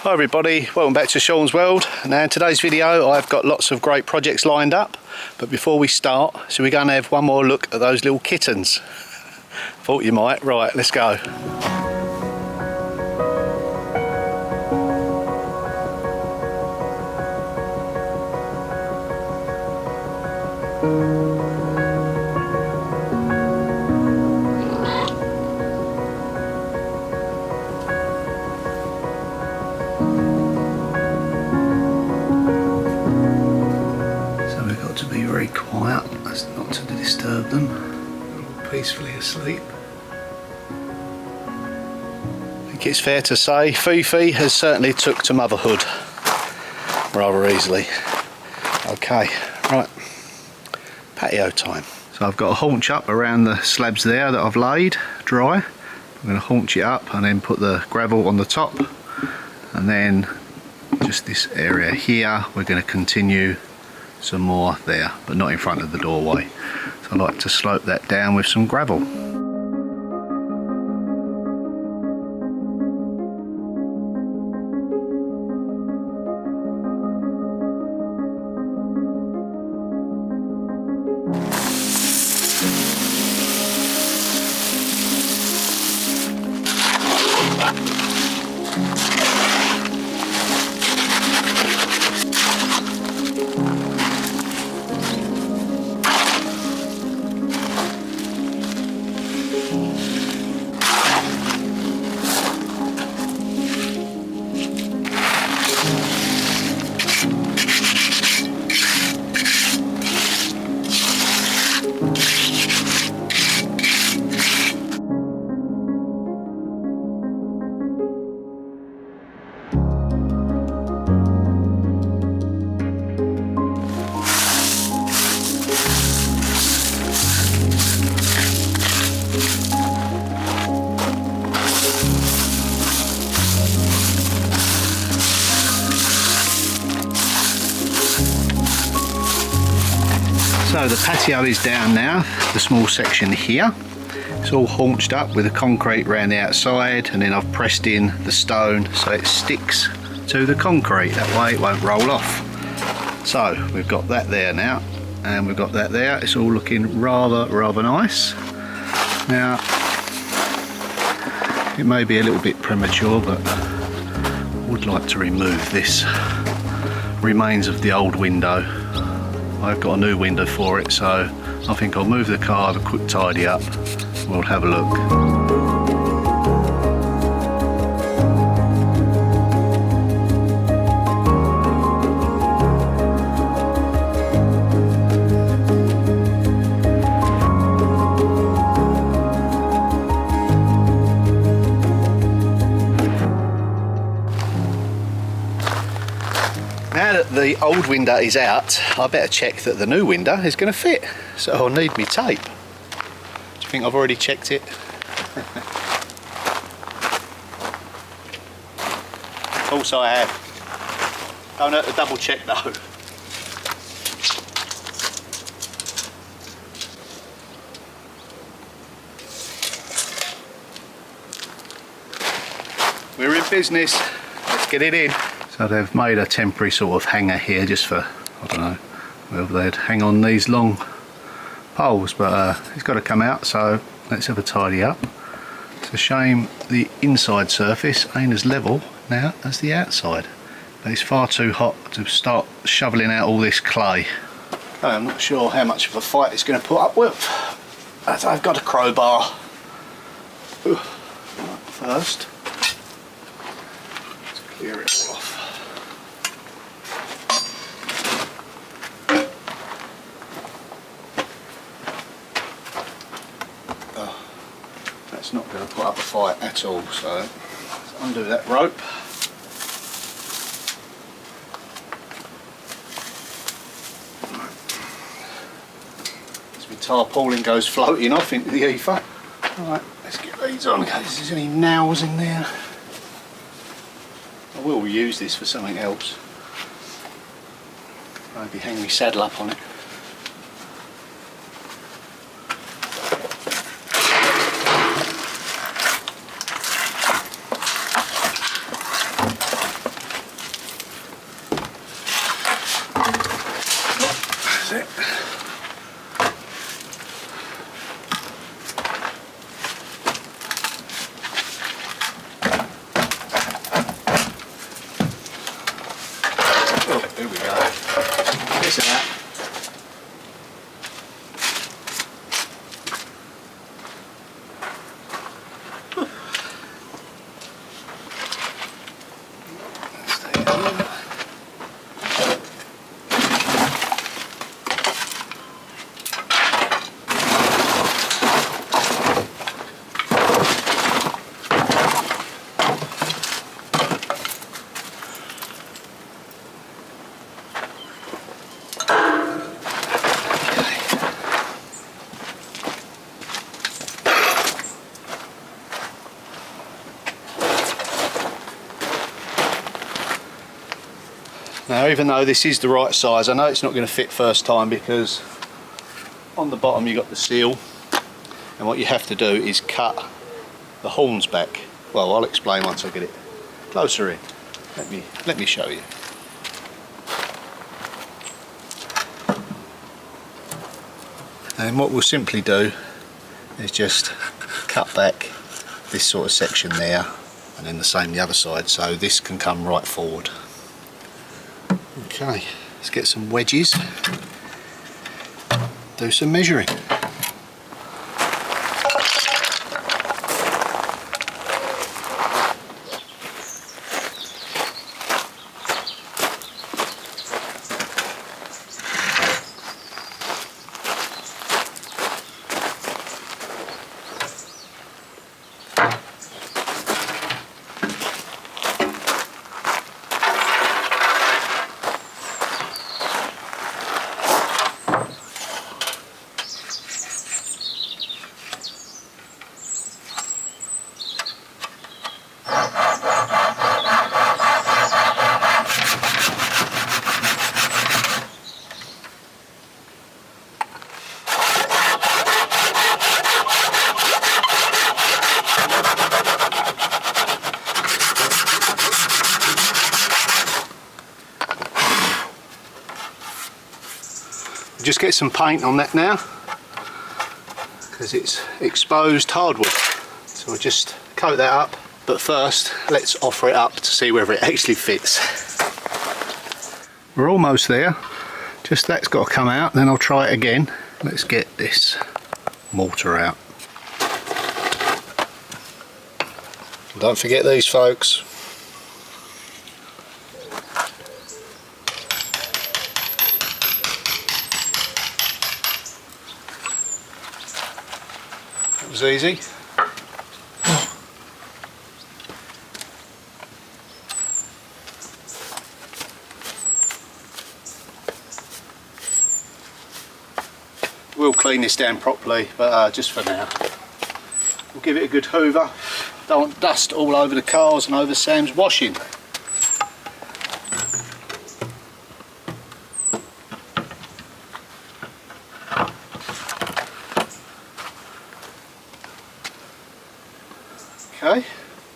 Hi everybody, welcome back to Sean's World. Now in today's video I've got lots of great projects lined up, but before we start, so we're going to have one more look at those little kittens. Thought you might. Right, let's go. To be very quiet, as not to disturb them. They're all peacefully asleep. I think it's fair to say Fifi has certainly took to motherhood rather easily. Okay, right, patio time. So I've got a haunch up around the slabs there that I've laid dry. I'm going to haunch it up and then put the gravel on the top, and then just this area here we're going to continue some more there, but not in front of the doorway. So I like to slope that down with some gravel. So the patio is down now, the small section here. It's all haunched up with the concrete around the outside, and then I've pressed in the stone so it sticks to the concrete. That way it won't roll off. So we've got that there now, and we've got that there. It's all looking rather nice. Now, it may be a little bit premature, but I would like to remove this remains of the old window. I've got a new window for it, so I think I'll move the car, have a quick tidy up, we'll have a look. Now that the old window is out, I better check that the new window is going to fit. So I'll need me tape. Do you think I've already checked it? Of course I have. Don't have to double check though. We're in business. Let's get it in. So they've made a temporary sort of hanger here just for, I don't know, whether they'd hang on these long poles, but it's got to come out, so let's have a tidy up. It's a shame the inside surface ain't as level now as the outside, but it's far too hot to start shoveling out all this clay. Okay, I'm not sure how much of a fight it's going to put up with. I've got a crowbar. Ooh. First, let's clear it all off. It's not going to put up a fight at all, so let's undo that rope. As my tarpaulin goes floating off into the ether. Alright, let's get these on in case there's any nails in there. I will use this for something else. Maybe hang my saddle up on it. Here we go. This and that. Now, even though this is the right size, I know it's not going to fit first time because on the bottom you've got the seal, and what you have to do is cut the horns back. Well, I'll explain once I get it closer in. Let me show you. And what we'll simply do is just cut back this sort of section there, and then the same the other side, so this can come right forward. Okay, let's get some wedges, do some measuring. Just get some paint on that now because it's exposed hardwood, so we'll just coat that up, but first let's offer it up to see whether it actually fits. We're almost there, just that's got to come out, then I'll try it again. Let's get this mortar out. Don't forget these, folks. Was easy. We'll clean this down properly, but just for now we'll give it a good hoover. Don't want dust all over the cars and over Sam's washing. Okay,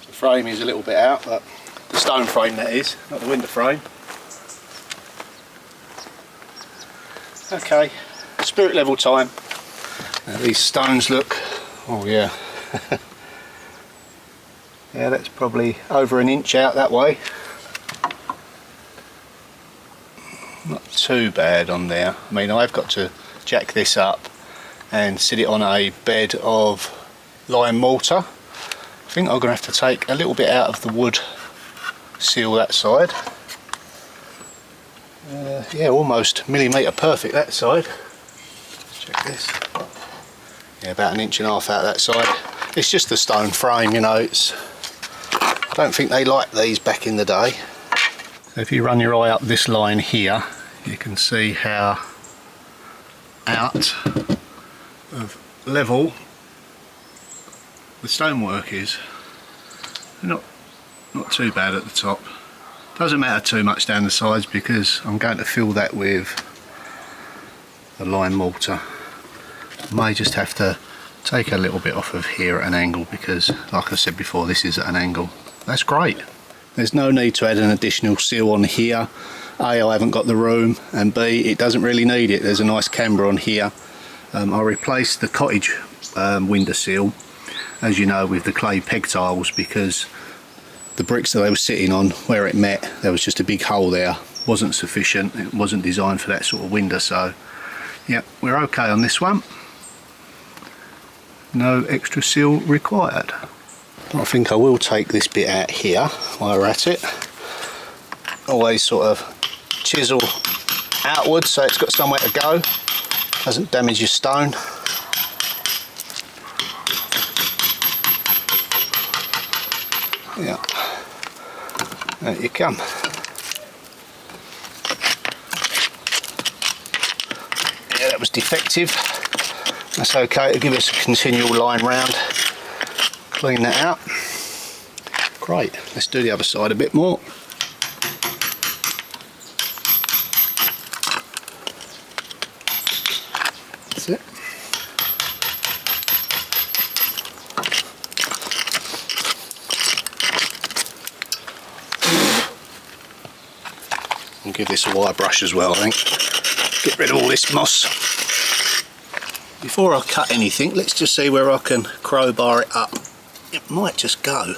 the frame is a little bit out, but the stone frame that is, not the window frame. Okay, spirit level time. Now these stones look, oh yeah, yeah, that's probably over an inch out that way. Not too bad on there. I mean, I've got to jack this up and sit it on a bed of lime mortar. I think I'm going to have to take a little bit out of the wood, seal that side. Yeah, almost millimetre perfect that side. Let's check this. Yeah, about an inch and a half out that side. It's just the stone frame, you know. I don't think they liked these back in the day. So if you run your eye up this line here, you can see how out of level the stonework is. Not too bad at the top. Doesn't matter too much down the sides because I'm going to fill that with the lime mortar. May just have to take a little bit off of here at an angle because, like I said before, this is at an angle. That's great. There's no need to add an additional seal on here. A, I haven't got the room, and B, it doesn't really need it. There's a nice camber on here. I replaced the Cottage window seal, as you know, with the clay peg tiles because the bricks that they were sitting on, where it met, there was just a big hole there, wasn't sufficient. It wasn't designed for that sort of window, so yeah, we're okay on this one. No extra seal required. I think I will take this bit out here while we're at it. Always sort of chisel outwards so it's got somewhere to go, doesn't damage your stone. Yeah, there you come. Yeah, that was defective. That's okay to give us a continual line round. Clean that out. Great, let's do the other side a bit more. That's it. I'll give this a wire brush as well, I think. Get rid of all this moss. Before I cut anything, let's just see where I can crowbar it up. It might just go.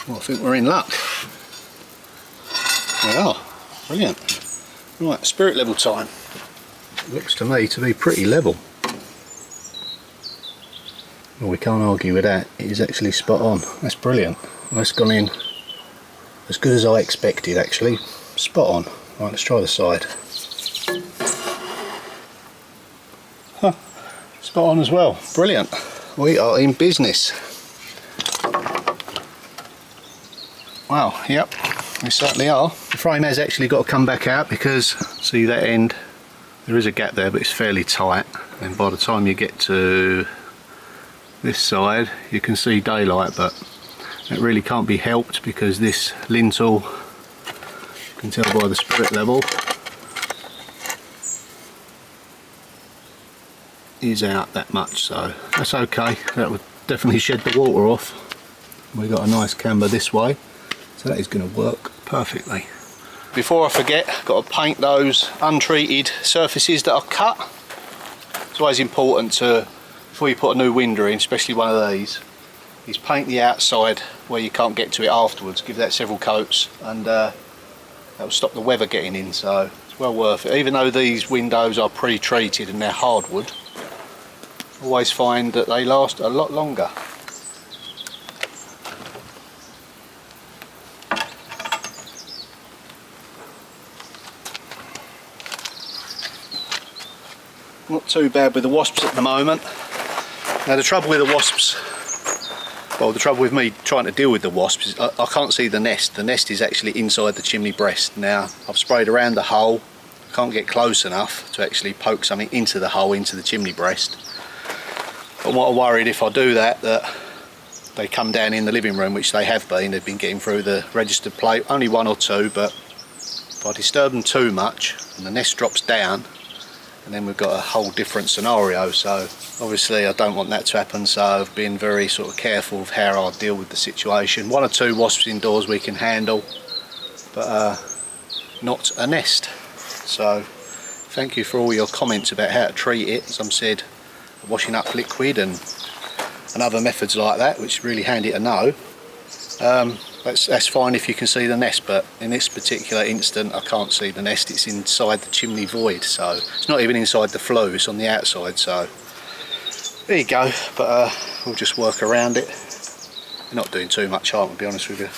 Well, I think we're in luck. We are. Brilliant. Right, spirit level time. It looks to me to be pretty level. Well, we can't argue with that. It is actually spot on. That's brilliant. That's gone in as good as I expected, actually. Spot on. Right, let's try the side. Huh. Spot on as well. Brilliant. We are in business. Wow, yep, we certainly are. The frame has actually got to come back out because, see that end, there is a gap there, but it's fairly tight. And by the time you get to this side, you can see daylight, but it really can't be helped because this lintel, you can tell by the spirit level, is out that much, so that's okay. That would definitely shed the water off. We got a nice camber this way, so that is going to work perfectly. Before I forget, got to paint those untreated surfaces that I cut. It's always important to, before you put a new window in, especially one of these, is paint the outside where you can't get to it afterwards. Give that several coats, and that will stop the weather getting in, so it's well worth it. Even though these windows are pre-treated and they're hardwood, always find that they last a lot longer. Not too bad with the wasps at the moment. Now the trouble with the wasps, well, the trouble with me trying to deal with the wasps is I can't see the nest. The nest is actually inside the chimney breast. Now I've sprayed around the hole, can't get close enough to actually poke something into the hole, into the chimney breast. But what I'm worried, if I do that, that they come down in the living room, which they have been. They've been getting through the registered plate, only one or two, but if I disturb them too much and the nest drops down, and then we've got a whole different scenario. So obviously I don't want that to happen, so I've been very sort of careful of how I deal with the situation. One or two wasps indoors we can handle, but not a nest. So thank you for all your comments about how to treat it. Some said washing up liquid and other methods like that, which is really handy to know. That's fine if you can see the nest, but in this particular instant I can't see the nest. It's inside the chimney void, so it's not even inside the flue, it's on the outside. So there you go, but we'll just work around it. We're not doing too much harm, to be honest with you.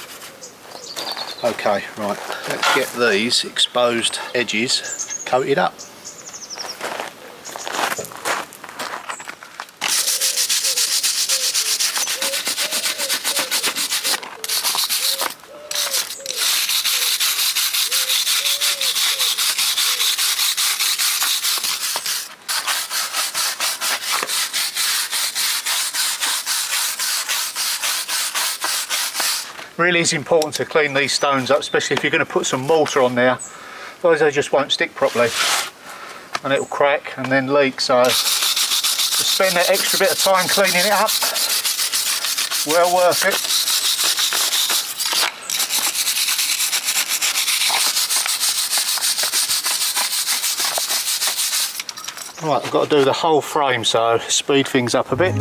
Okay, right, let's get these exposed edges coated up. Really is important to clean these stones up, especially if you're going to put some mortar on there. Otherwise they just won't stick properly and it'll crack and then leak. So just spend that extra bit of time cleaning it up. Well worth it. Right, I've got to do the whole frame, so speed things up a bit.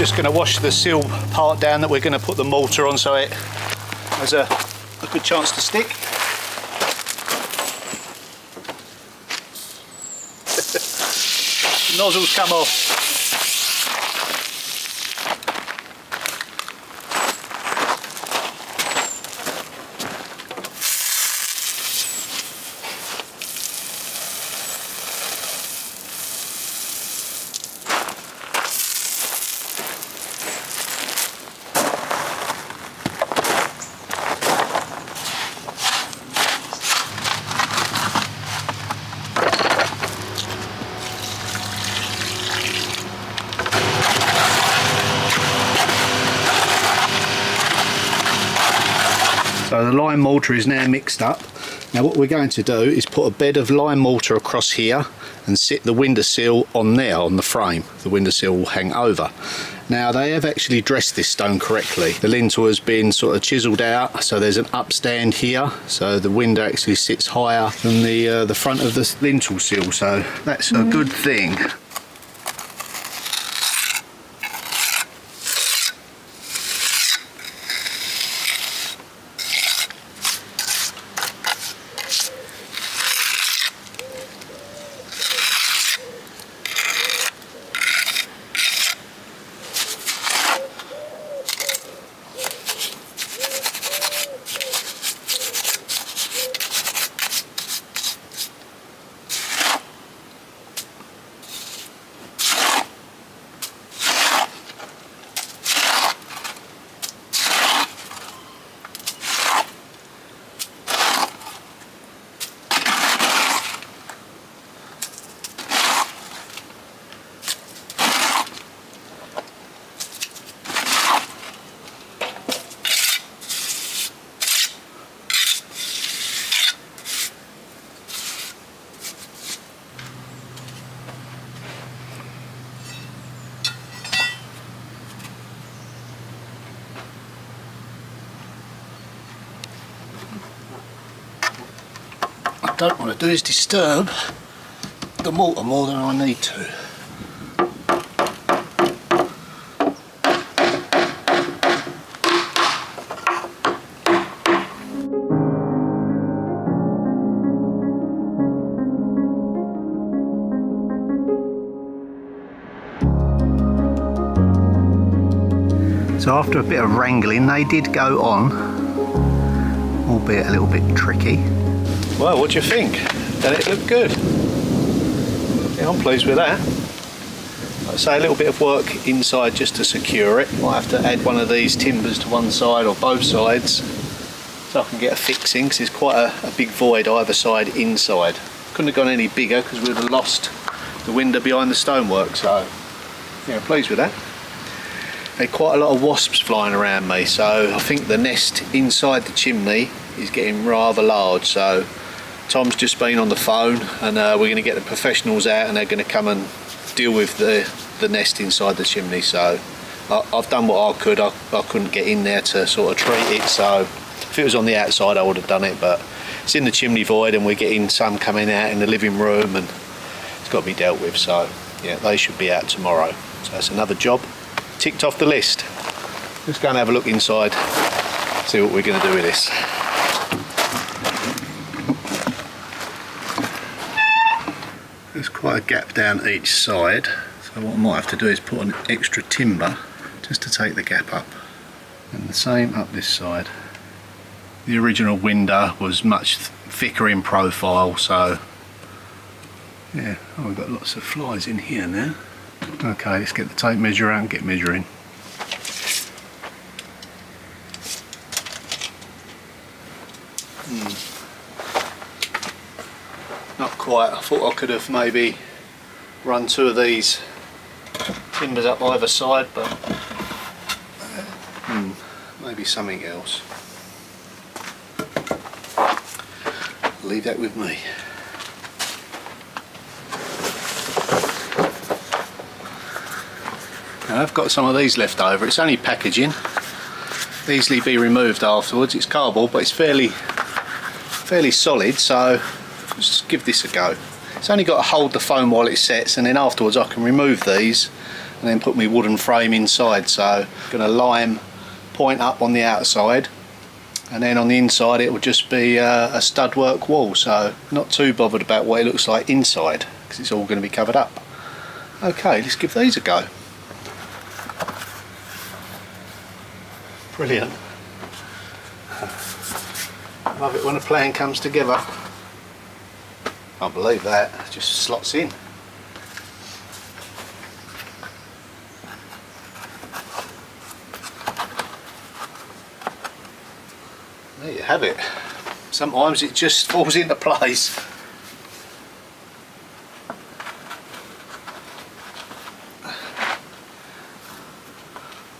Just going to wash the sill part down that we're going to put the mortar on so it has a good chance to stick. The nozzles come off. So the lime mortar is now mixed up. Now what we're going to do is put a bed of lime mortar across here and sit the windowsill on there, on the frame. The windowsill will hang over. Now they have actually dressed this stone correctly. The lintel has been sort of chiselled out, so there's an upstand here, so the window actually sits higher than the front of the lintel sill, so that's a good thing. What I don't want to do is disturb the mortar more than I need to. So after a bit of wrangling they did go on, albeit a little bit tricky. Well, what do you think? Did it look good? Yeah, I'm pleased with that. Like I say, a little bit of work inside just to secure it. Might have to add one of these timbers to one side or both sides so I can get a fixing, because there's quite a big void either side inside. Couldn't have gone any bigger because we would have lost the window behind the stonework, so yeah, pleased with that. Had quite a lot of wasps flying around me, so I think the nest inside the chimney is getting rather large, so Tom's just been on the phone and we're going to get the professionals out and they're going to come and deal with the nest inside the chimney. So I've done what I could. I couldn't get in there to sort of treat it, so if it was on the outside I would have done it, but it's in the chimney void and we're getting some coming out in the living room and it's got to be dealt with, so yeah, they should be out tomorrow. So that's another job ticked off the list. Let's go and have a look inside, see what we're going to do with this. There's quite a gap down each side, so what I might have to do is put an extra timber just to take the gap up, and the same up this side. The original window was much thicker in profile, so yeah, oh, we've got lots of flies in here now. Okay, let's get the tape measure out and get measuring. Not quite. I thought I could have maybe run two of these timbers up either side, but maybe something else. Leave that with me. Now I've got some of these left over. It's only packaging, easily be removed afterwards. It's cardboard, but it's fairly solid, so let's just give this a go. It's only got to hold the foam while it sets, and then afterwards I can remove these and then put my wooden frame inside. So going to lime point up on the outside, and then on the inside it will just be a stud work wall, so not too bothered about what it looks like inside because it's all going to be covered up. Okay, let's give these a go. Brilliant. Love it when a plan comes together. Can't believe that, it just slots in. There you have it. Sometimes it just falls into place.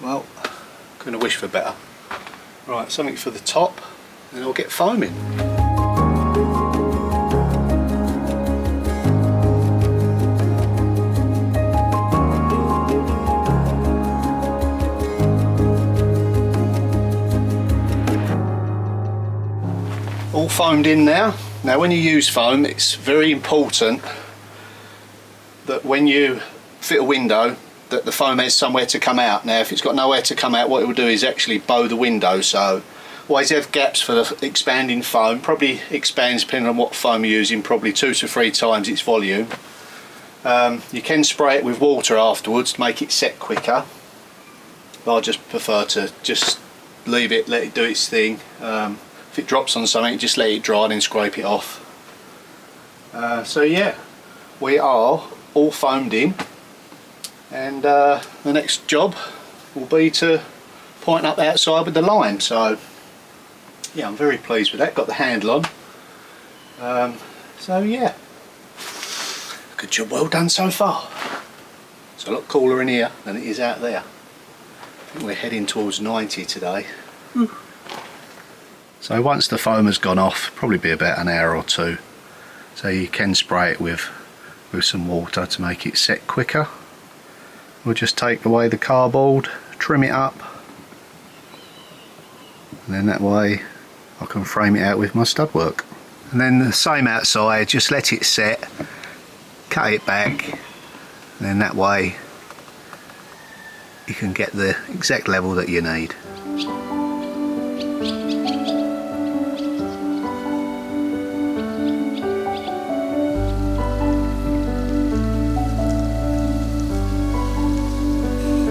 Well, couldn't wish for better. Right, something for the top, and I'll get foaming. All foamed in now. Now when you use foam, it's very important that when you fit a window that the foam has somewhere to come out. Now if it's got nowhere to come out, what it will do is actually bow the window, so always have gaps for the expanding foam. Probably expands, depending on what foam you're using, probably 2 to 3 times its volume. You can spray it with water afterwards to make it set quicker, but I just prefer to just leave it, let it do its thing. If it drops on something, just let it dry and then scrape it off. So yeah, we are all foamed in, and the next job will be to point up outside with the lime. So yeah, I'm very pleased with that. Got the handle on. So yeah, good job, well done so far. It's a lot cooler in here than it is out there. I think we're heading towards 90 today. So once the foam has gone off, probably be about an hour or two. So you can spray it with some water to make it set quicker. We'll just take away the cardboard, trim it up, and then that way I can frame it out with my stud work. And then the same outside, just let it set, cut it back, and then that way you can get the exact level that you need.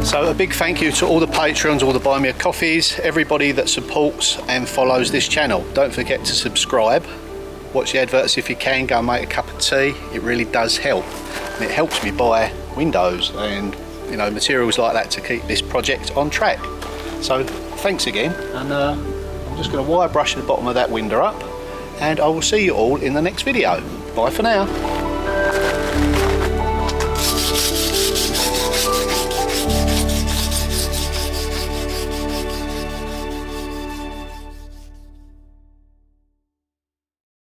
So a big thank you to all the Patreons, all the Buy Me a Coffees, everybody that supports and follows this channel. Don't forget to subscribe, watch the adverts if you can, go and make a cup of tea. It really does help, and it helps me buy windows and materials like that to keep this project on track. So thanks again, and I'm just going to wire brush the bottom of that window up, and I will see you all in the next video. Bye for now.